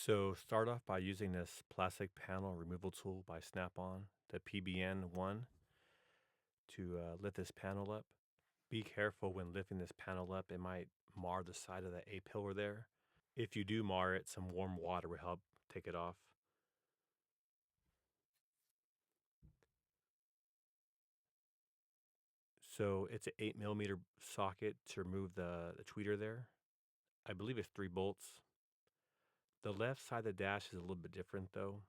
So start off by using this plastic panel removal tool by Snap-on, the PBN1, to lift this panel up. Be careful when lifting this panel up. It might mar the side of the A-pillar there. If you do mar it, some warm water will help take it off. So it's an 8 millimeter socket to remove the tweeter there. I believe it's 3 bolts. The left side of the dash is a little bit different though.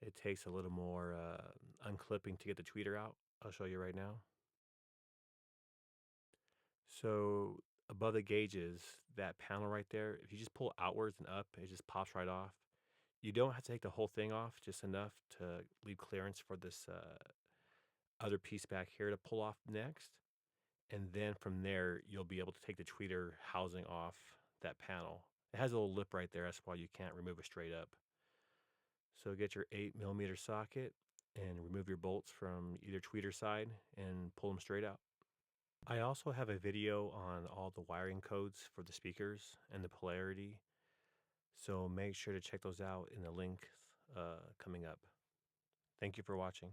It takes a little more unclipping to get the tweeter out. I'll show you right now. So above the gauges, that panel right there, if you just pull outwards and up, it just pops right off. You don't have to take the whole thing off, just enough to leave clearance for this other piece back here to pull off next. And then from there, you'll be able to take the tweeter housing off that panel. It has a little lip right there. That's why you can't remove it straight up. So get your 8 millimeter socket and remove your bolts from either tweeter side and pull them straight out. I also have a video on all the wiring codes for the speakers and the polarity. So make sure to check those out in the link coming up. Thank you for watching.